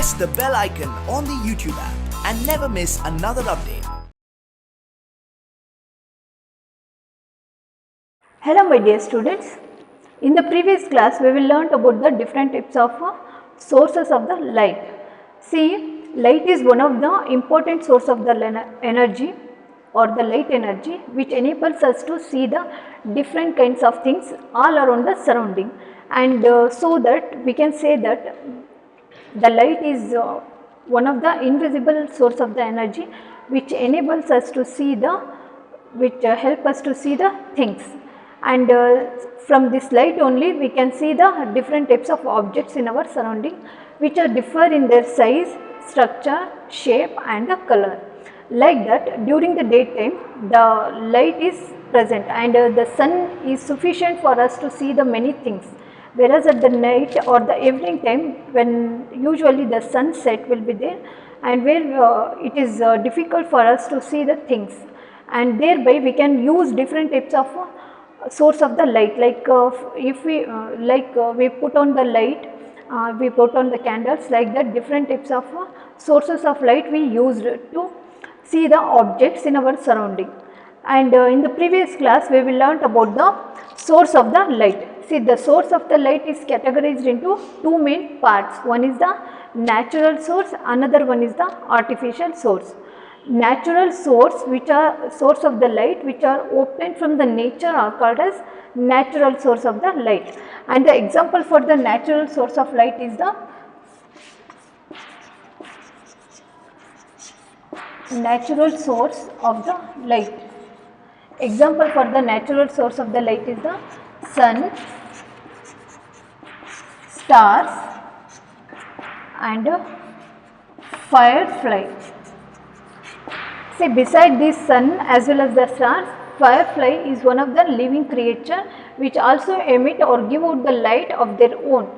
press the bell icon on the YouTube app and never miss another update. Hello my dear students, in the previous class we will learn about the different types of sources of the light. See, light is one of the important source of the energy or the light energy which enables us to see the different kinds of things all around the surrounding, and so that we can say that the light is one of the invisible source of the energy which enables us to see the help us to see the things, and from this light only we can see the different types of objects in our surrounding which are differ in their size, structure, shape and the color. Like that, during the daytime the light is present and the sun is sufficient for us to see the many things, whereas at the night or the evening time when usually the sunset will be there and where it is difficult for us to see the things, and thereby we can use different types of source of the light, like if we we put on the light, we put on the candles, like that different types of sources of light we used to see the objects in our surrounding. And in the previous class we will learn about the source of the light. See, the source of the light is categorized into two main parts. One is the natural source, another one is the artificial source. Natural source, which are source of the light which are obtained from the nature, are called as natural source of the light. And the example for the natural source of light is the natural source of the light. Example for the natural source of the light is the sun, stars and firefly. See, beside this sun as well as the stars, firefly is one of the living creature which also emit or give out the light of their own,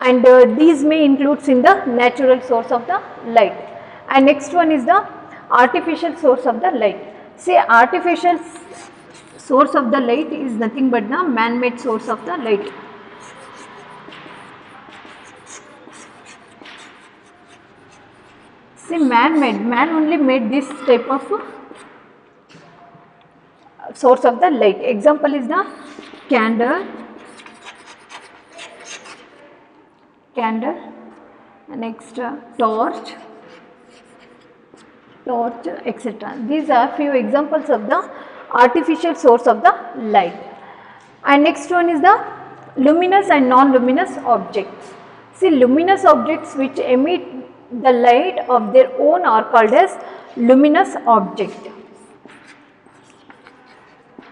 and these may include in the natural source of the light. And next one is the artificial source of the light. See, artificial source of the light is nothing but the man-made source of the light. See, man only made this type of source of the light. Example is the candle, next torch, etc. These are few examples of the artificial source of the light. And next one is the luminous and non-luminous objects. See, luminous objects which emit the light of their own are called as luminous object.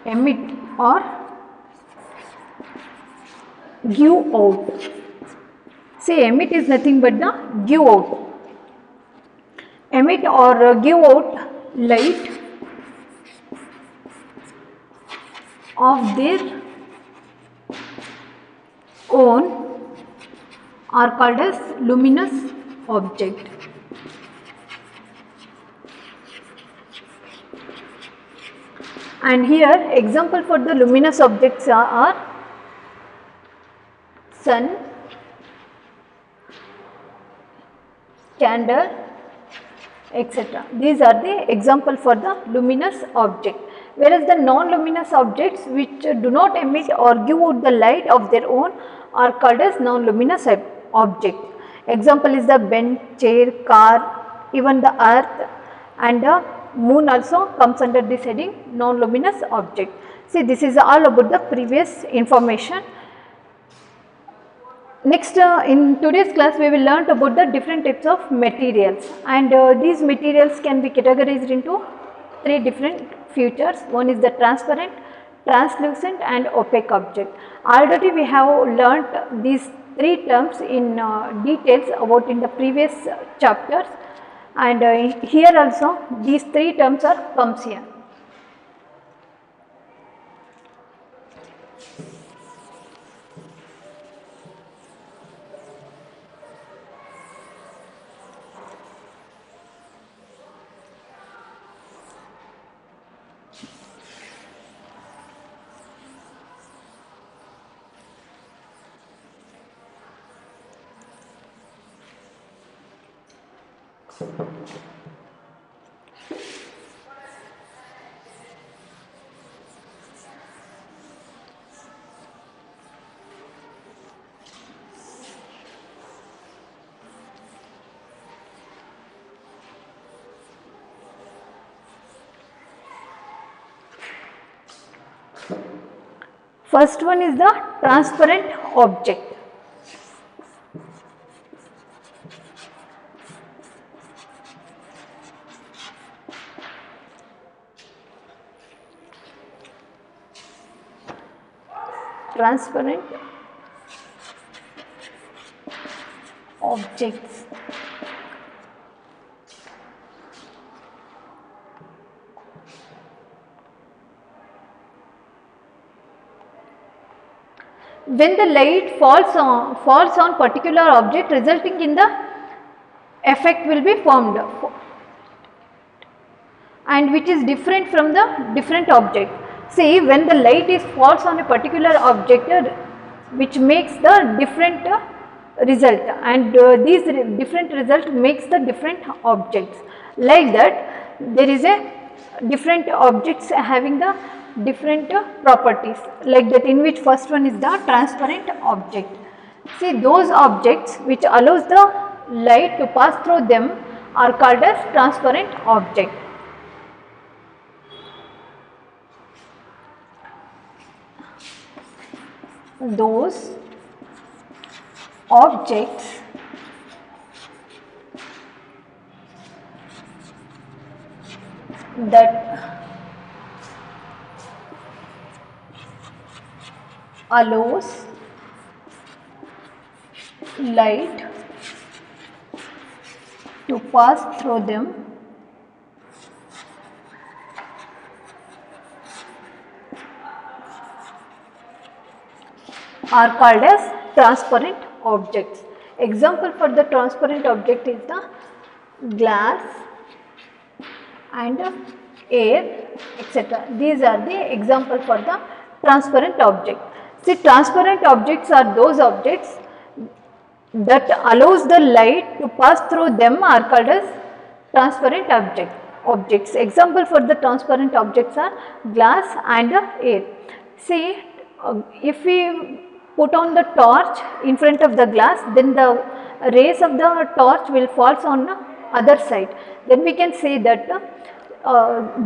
Emit or give out. See, emit is nothing but the give out. Emit or give out light of their own are called as luminous object. And here example for the luminous objects are sun, candle, etc. These are the example for the luminous object. Whereas the non-luminous objects which do not emit or give out the light of their own are called as non-luminous object. Example is the bench, chair, car, even the earth and the moon also comes under this heading, non-luminous object. See, this is all about the previous information. Next, in today's class we will learn about the different types of materials, and these materials can be categorized into three different features. One is the transparent, translucent and opaque object. Already we have learnt these three terms in details about in the previous chapters, and here also these three terms are comes here. First one is the transparent object. Transparent objects. When the light falls on particular object, resulting in the effect will be formed, and which is different from the different object. See, when the light falls on a particular object, which makes the different result, and these different result makes the different objects. Like that, there is a different objects having the different properties, like that, in which first one is the transparent object. See, those objects which allows the light to pass through them are called as transparent object. Those objects that allows light to pass through them are called as transparent objects. Example for the transparent object is the glass and air, etc. These are the example for the transparent object. See, transparent objects are those objects that allows the light to pass through them are called as transparent objects. Example for the transparent objects are glass and air. See, if we put on the torch in front of the glass, then the rays of the torch will fall on the other side. Then we can say that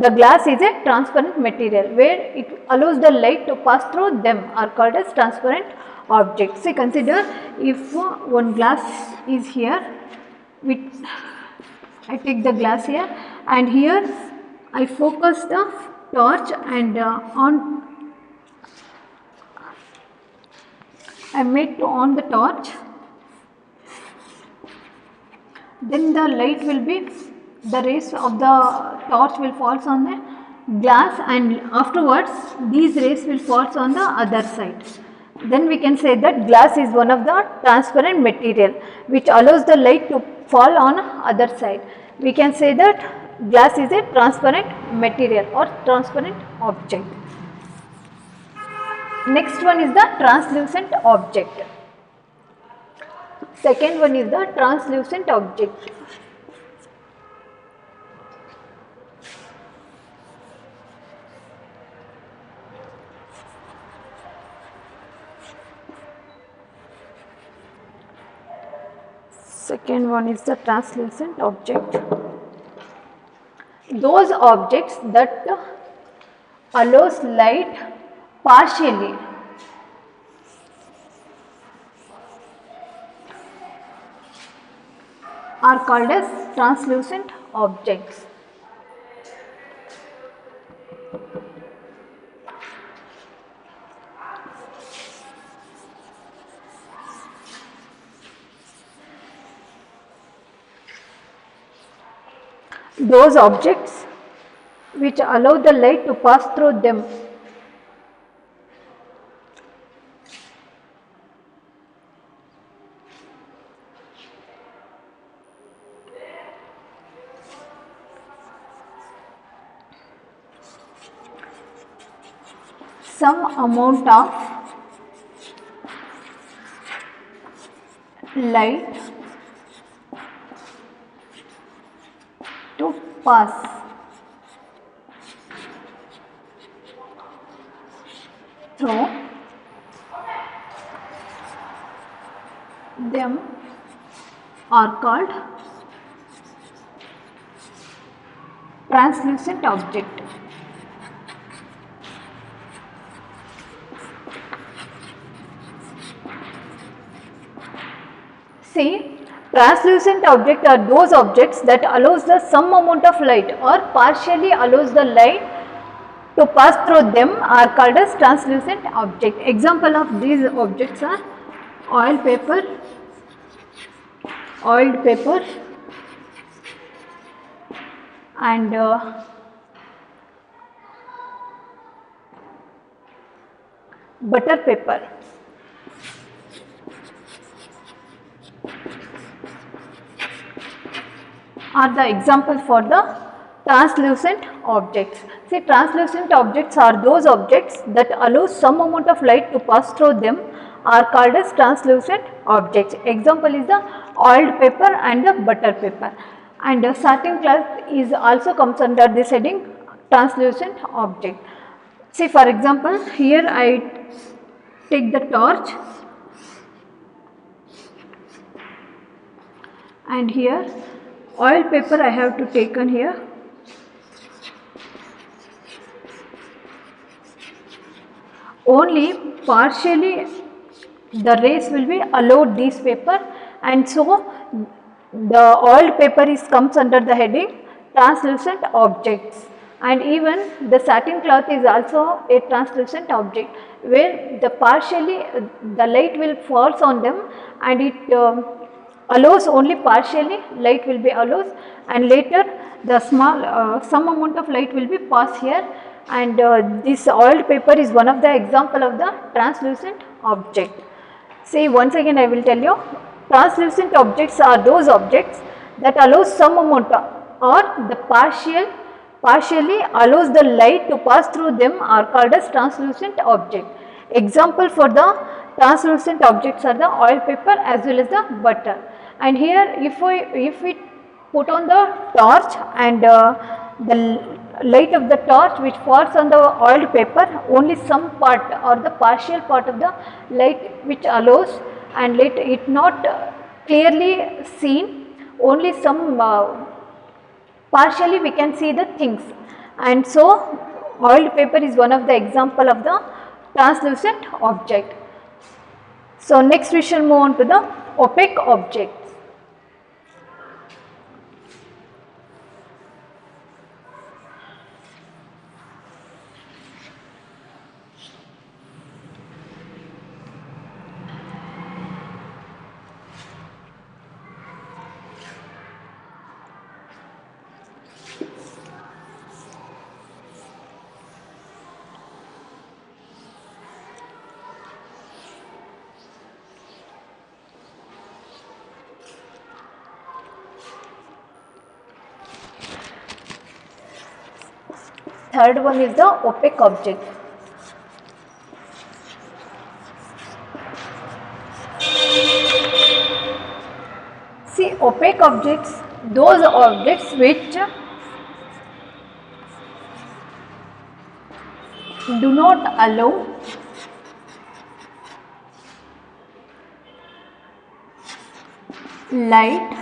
the glass is a transparent material where it allows the light to pass through them are called as transparent objects. See, consider if one glass is here, I take the glass here, and here I focus the torch and I made to on the torch, then the light will be, the rays of the torch will fall on the glass, and afterwards these rays will fall on the other side. Then we can say that glass is one of the transparent material which allows the light to fall on other side. We can say that glass is a transparent material or transparent object. Next one is the translucent object. Second one is the translucent object. Second one is the translucent object. Those objects that allows light partially are called as translucent objects. Those objects which allow the light to pass through them some amount of light pass through them are called translucent object. See, translucent objects are those objects that allows the some amount of light or partially allows the light to pass through them are called as translucent object. Example of these objects are oiled paper, and butter paper. Are the example for the translucent objects. See, translucent objects are those objects that allow some amount of light to pass through them are called as translucent objects. Example is the oiled paper and the butter paper. And the satin cloth is also comes under this heading, translucent object. See, for example, here I take the torch and here oil paper I have to taken here. Only partially the rays will be allowed this paper, and so the oiled paper is comes under the heading translucent objects. And even the satin cloth is also a translucent object where the partially the light will falls on them and it allows only partially light will be allows, and later the small some amount of light will be passed here, and this oiled paper is one of the example of the translucent object. See, once again I will tell you, translucent objects are those objects that allows some amount or the partially allows the light to pass through them are called as translucent object. Example for the translucent objects are the oil paper as well as the butter. And here if we put on the torch and the light of the torch which falls on the oiled paper, only some part or the partial part of the light which allows, and let it not clearly seen, only some partially we can see the things, and so oiled paper is one of the example of the translucent object. So next we shall move on to the opaque objects. Third one is the opaque object. See, opaque objects, those objects which do not allow light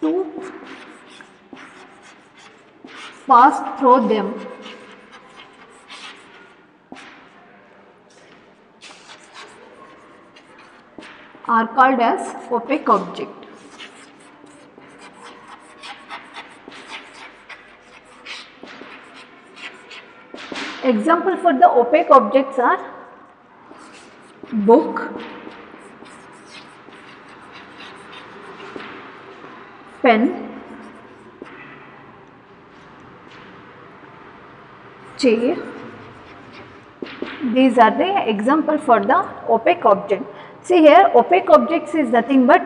to pass through them. Are called as opaque object. Example for the opaque objects are book, pen, chair. These are the example for the opaque object. See here, opaque objects is nothing but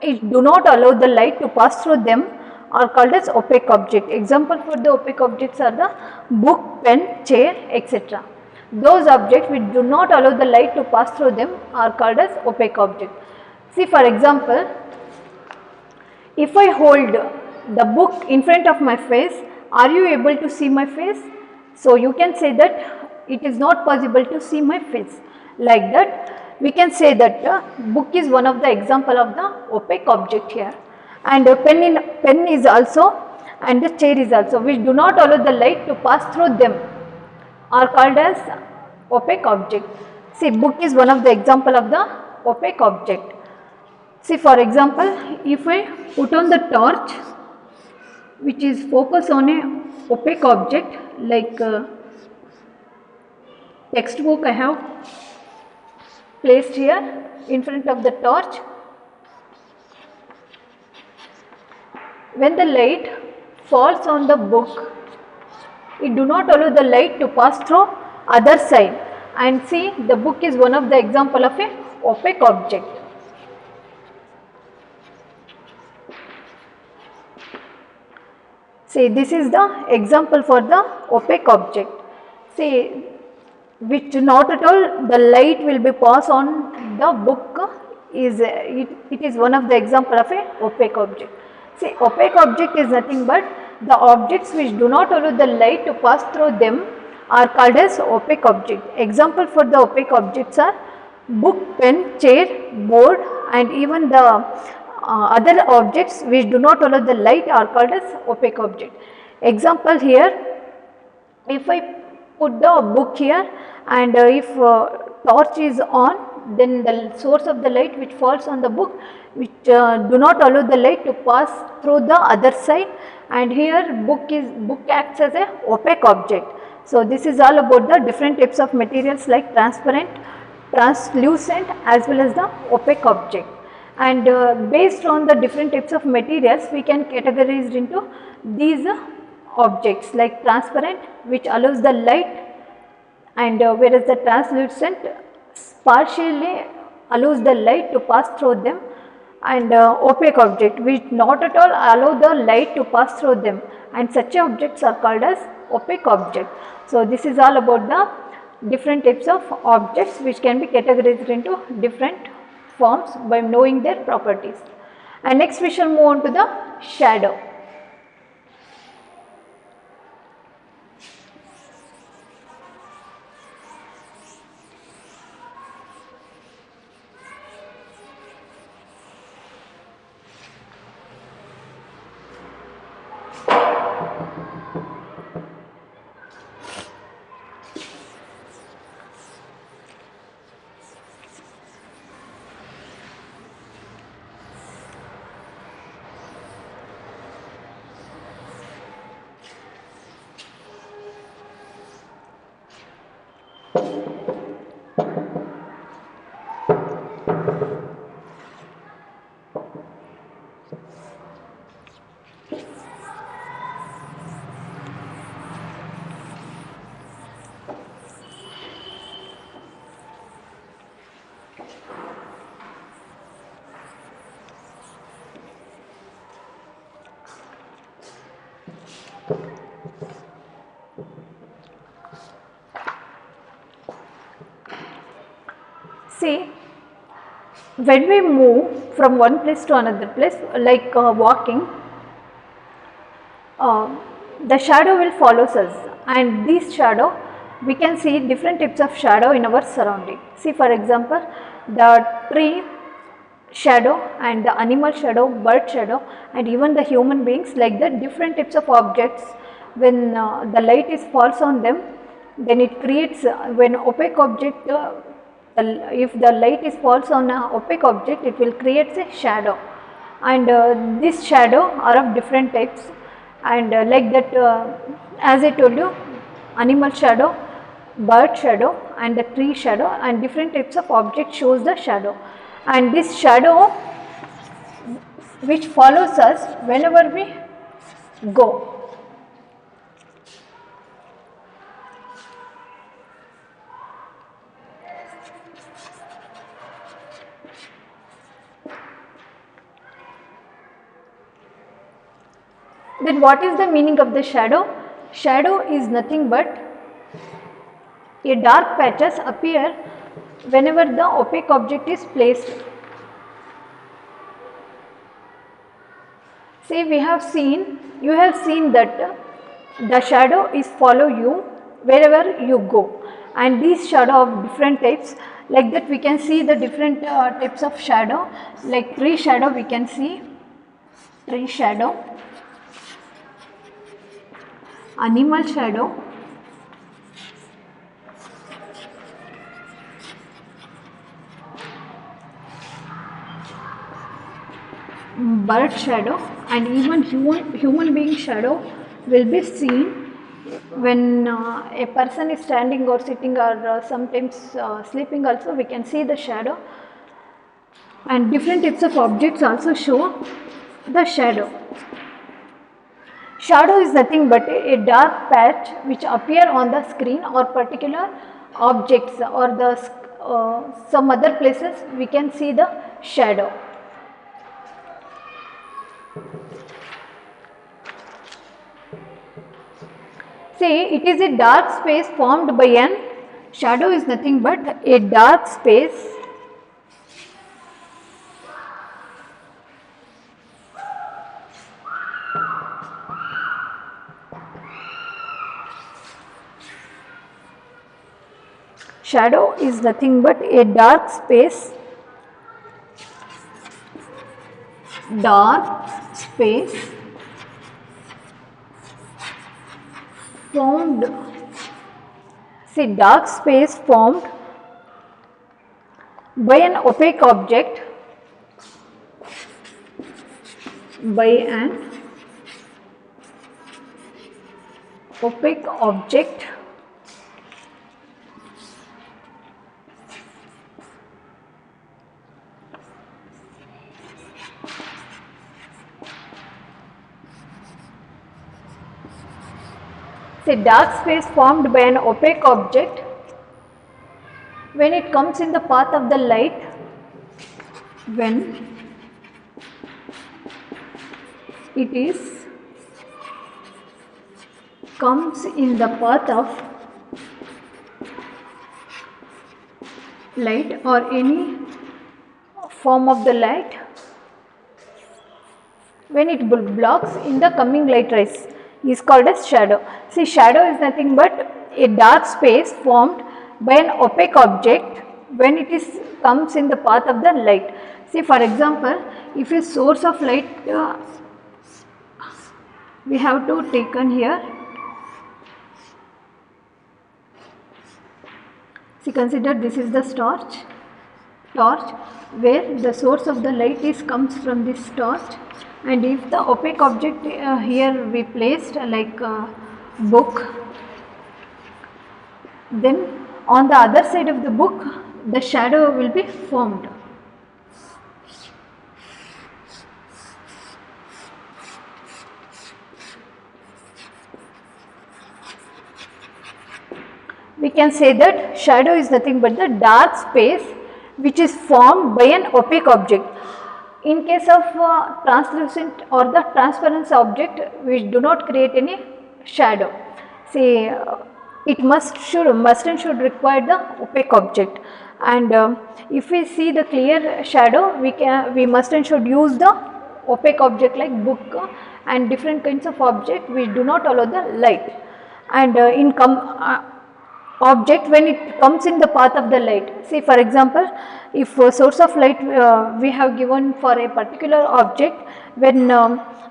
it do not allow the light to pass through them are called as opaque object. Example for the opaque objects are the book, pen, chair, etc. Those objects which do not allow the light to pass through them are called as opaque object. See, for example, If I hold the book in front of my face, are you able to see my face? So you can say that it is not possible to see my face. Like that, we can say that book is one of the example of the opaque object here. And a pen is also, and the chair is also, which do not allow the light to pass through them, are called as opaque object. See, book is one of the example of the opaque object. See, for example, if I put on the torch which is focused on a opaque object like textbook I have placed here in front of the torch, when the light falls on the book, it do not allow the light to pass through other side. And see, the book is one of the example of a opaque object. See, this is the example for the opaque object. See, which not at all the light will be passed on the book is it is one of the example of a opaque object. See, opaque object is nothing but the objects which do not allow the light to pass through them are called as opaque object. Example for the opaque objects are book, pen, chair, board, and even the other objects which do not allow the light are called as opaque object. Example here, if I put the book here and if torch is on, then the source of the light which falls on the book which do not allow the light to pass through the other side, and here book acts as a opaque object. So this is all about the different types of materials like transparent, translucent as well as the opaque object. And based on the different types of materials, we can categorize into these objects like transparent, which allows the light, and whereas the translucent partially allows the light to pass through them, and opaque object which not at all allow the light to pass through them, and such objects are called as opaque object. So this is all about the different types of objects which can be categorized into different forms by knowing their properties. And next we shall move on to the shadow. See, when we move from one place to another place, like walking, the shadow will follow us, and this shadow, we can see different types of shadow in our surrounding. See, for example, the tree shadow and the animal shadow, bird shadow, and even the human beings, like that different types of objects, when the light is falls on them, then it creates when opaque object if the light is falls on an opaque object, it will create a shadow, and this shadow are of different types, and like that as I told you, animal shadow, bird shadow, and the tree shadow, and different types of object shows the shadow. And this shadow which follows us whenever we go. Then what is the meaning of the shadow? Shadow is nothing but a dark patches appear whenever the opaque object is placed. See, you have seen that the shadow is follow you wherever you go, and these shadow of different types, like that we can see the different types of shadow, like tree shadow we can see, tree shadow, animal shadow, bird shadow, and even human being shadow will be seen when a person is standing or sitting or sometimes sleeping also we can see the shadow, and different types of objects also show the shadow. Shadow is nothing but a dark patch which appear on the screen or particular objects or the some other places we can see the shadow. See, it is a dark space formed by an shadow is nothing but a dark space shadow is nothing but a dark space formed, see, dark space formed by an opaque object, by an opaque object say dark space formed by an opaque object when it comes in the path of the light, when it is comes in the path of light or any form of the light, when it blocks in the coming light rays is called as shadow. See, shadow is nothing but a dark space formed by an opaque object when it is comes in the path of the light. See, for example, if a source of light we have to taken here. See, consider this is the torch where the source of the light is comes from this torch, and if the opaque object here we placed like book, then on the other side of the book the shadow will be formed. We can say that shadow is nothing but the dark space which is formed by an opaque object. In case of translucent or the transparent object, we do not create any shadow. Say it must and should require the opaque object, and if we see the clear shadow, we must and should use the opaque object like book and different kinds of object which do not allow the light, and object when it comes in the path of the light. See, for example, if a source of light we have given for a particular object, when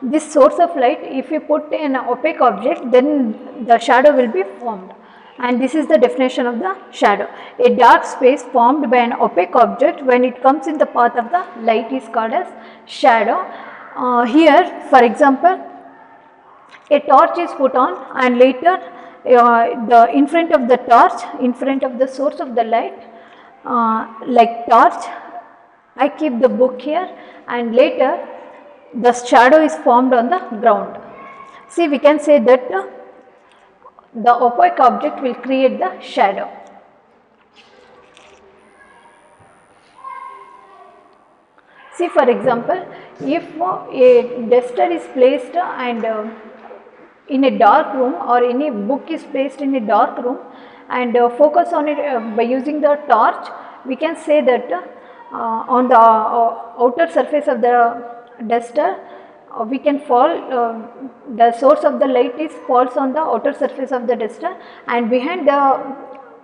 this source of light, if we put an opaque object, then the shadow will be formed, and this is the definition of the shadow. A dark space formed by an opaque object when it comes in the path of the light is called as shadow. Here, for example, a torch is put on, and later in front of the torch, in front of the source of the light, like torch, I keep the book here, and later the shadow is formed on the ground. See, we can say that the opaque object will create the shadow. See, for example, if a duster is placed and in a dark room, or any book is placed in a dark room, and focus on it by using the torch, we can say that on the outer surface of the duster we can fall, the source of the light is falls on the outer surface of the duster, and behind the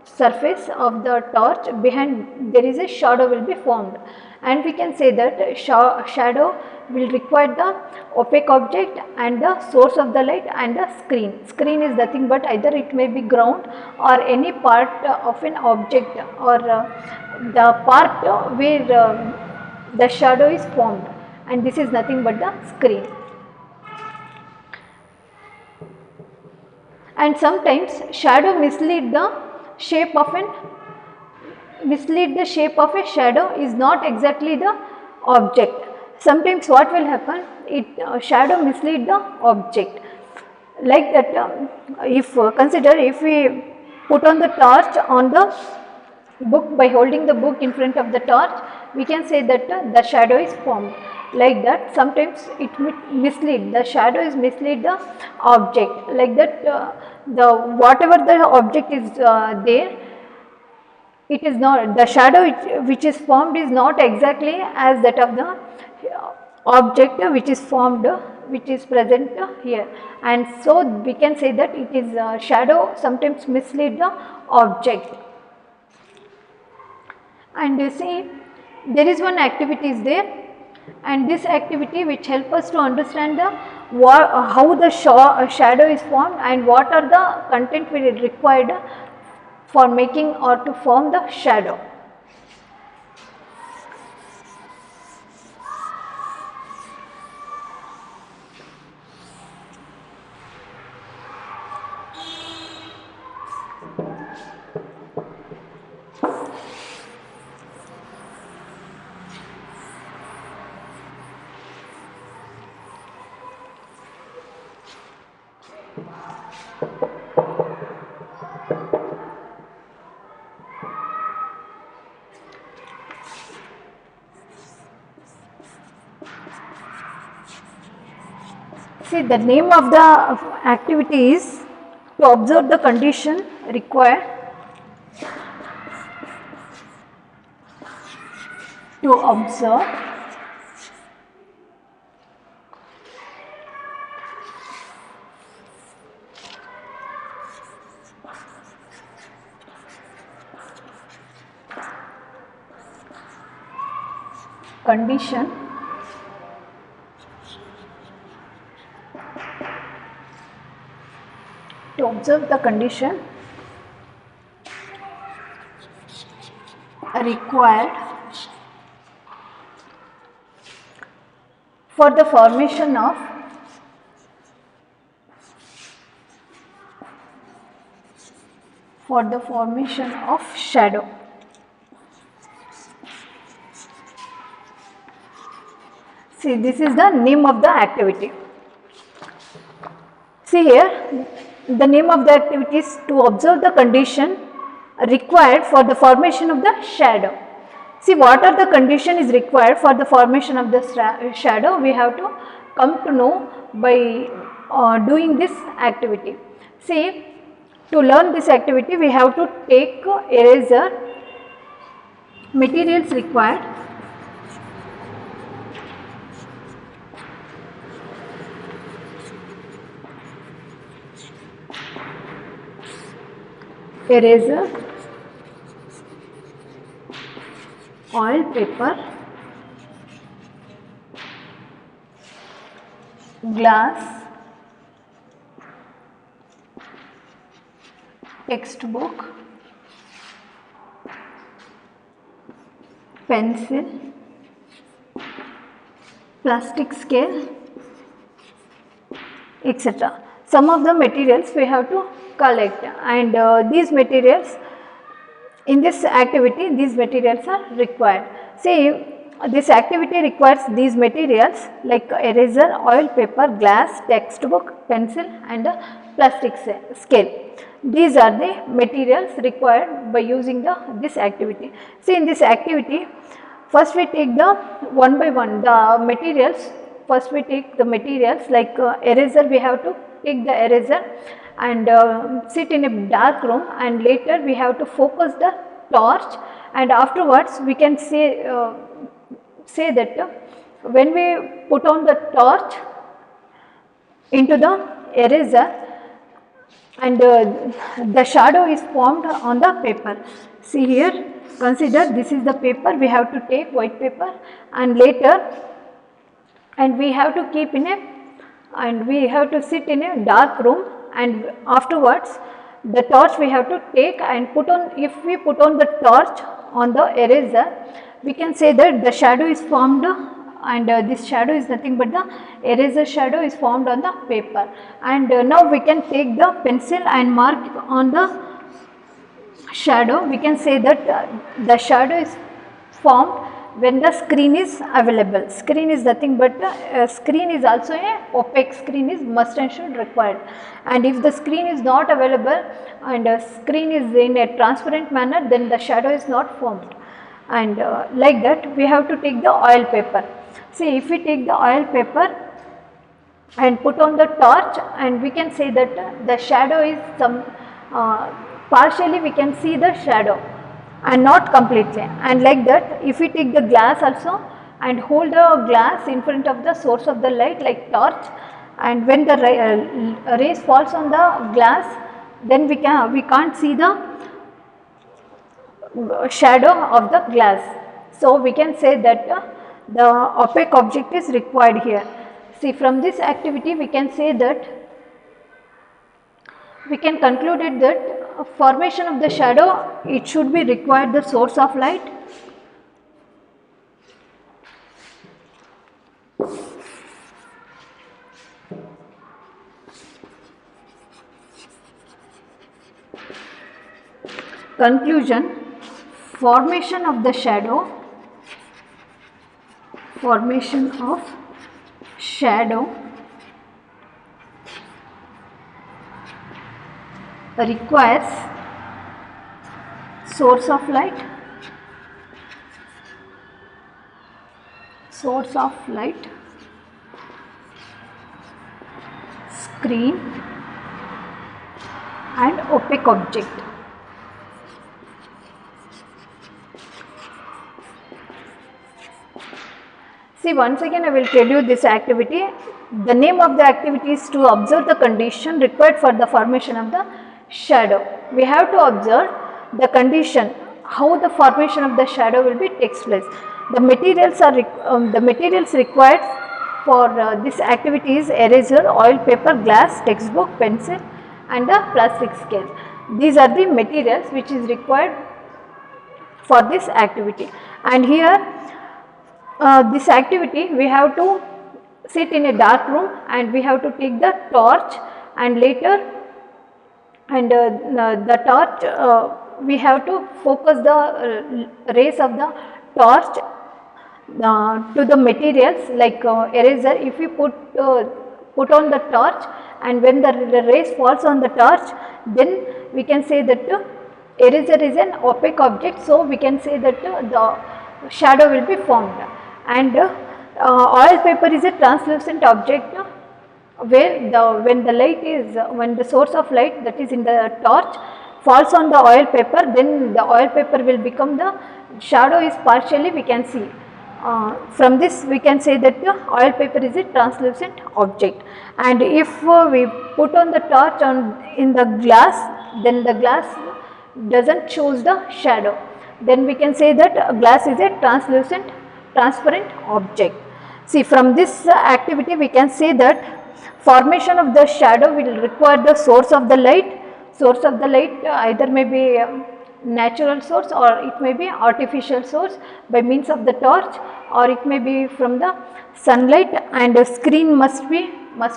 surface of the torch, behind there is a shadow will be formed, and we can say that shadow will require the opaque object and the source of the light and the screen. Screen is nothing but either it may be ground or any part of an object, or the part where the shadow is formed, and this is nothing but the screen. And sometimes shadow mislead the shape of a shadow is not exactly the object. Sometimes what will happen, shadow mislead the object, like that. If consider, if we put on the torch on the book, by holding the book in front of the torch, we can say that the shadow is formed. Like that, sometimes it mislead, the shadow is mislead the object, like that. The whatever the object is there, it is not, the shadow which is formed is not exactly as that of the object which is formed, which is present here, and so we can say that it is shadow sometimes mislead the object. And you see, there is one activity is there, and this activity which help us to understand the how the shadow is formed and what are the content we required for making or to form the shadow. See, the name of the activity is to observe the condition required to observe condition to observe the condition required for the formation of shadow. See, this is the name of the activity. See here, the name of the activity is to observe the condition required for the formation of the shadow. See, what are the condition is required for the formation of the shadow, we have to come to know by doing this activity. See, to learn this activity we have to take eraser, materials required, eraser, oil paper, glass, textbook, pencil, plastic scale, etc. Some of the materials we have to collect, and these materials in this activity, these materials are required. See, this activity requires these materials like eraser, oil, paper, glass, textbook, pencil and a plastic scale. These are the materials required by using this activity. See, in this activity, first we take the one by one the materials. First we take the materials like eraser, we have to take the eraser and sit in a dark room, and later we have to focus the torch, and afterwards we can say that when we put on the torch, into the eraser, and the shadow is formed on the paper. See here, consider this is the paper, we have to take white paper and later, and we have to keep in a, and we have to sit in a dark room, and afterwards the torch we have to take and put on. If we put on the torch on the eraser, we can say that the shadow is formed, and this shadow is nothing but the eraser shadow is formed on the paper. And now we can take the pencil and mark on the shadow. We can say that the shadow is formed when the screen is available. Screen is nothing but screen is also a opaque, screen is must and should required, and if the screen is not available and screen is in a transparent manner, then the shadow is not formed. And like that we have to take the oil paper. See, if we take the oil paper and put on the torch, and we can say that the shadow is some partially we can see the shadow and not completely. And like that, if we take the glass also and hold the glass in front of the source of the light like torch, and when the rays falls on the glass, then we can't see the shadow of the glass. So we can say that the opaque object is required here. See, from this activity we can say that we can conclude it that formation of the shadow, it should be required the source of light, conclusion, formation of the shadow requires source of light, screen and opaque object. See, once again I will tell you this activity. The name of the activity is to observe the condition required for the formation of the shadow. We have to observe the condition, how the formation of the shadow will be takes place. The materials are the materials required for this activity is eraser, oil, paper, glass, textbook, pencil and a plastic scale. These are the materials which is required for this activity. And here this activity we have to sit in a dark room, and we have to take the torch, and later and the torch we have to focus the rays of the torch to the materials like eraser. If we put on the torch, and when the rays falls on the torch, then we can say that eraser is an opaque object, so we can say that the shadow will be formed. And oil paper is a translucent object where when the source of light, that is in the torch, falls on the oil paper, then the oil paper will become the shadow is partially we can see. From this we can say that the oil paper is a translucent object. And if we put on the torch in the glass, then the glass doesn't shows the shadow, then we can say that glass is a transparent object. See, from this activity we can say that formation of the shadow will require the source of the light. Source of the light either may be natural source, or it may be artificial source by means of the torch, or it may be from the sunlight. And screen must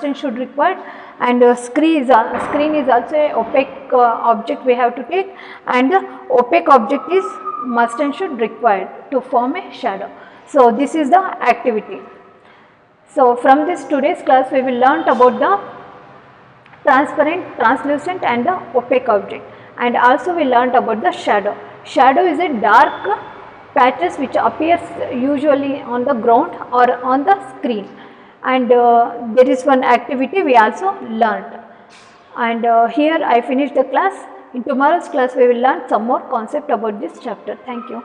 and should required, and screen is also a opaque object we have to take, and opaque object is must and should required to form a shadow. So this is the activity. So from this today's class we will learn about the transparent, translucent and the opaque object, and also we learnt about the shadow. Shadow is a dark patches which appears usually on the ground or on the screen. And there is one activity we also learnt. And here I finished the class. In tomorrow's class we will learn some more concept about this chapter. Thank you.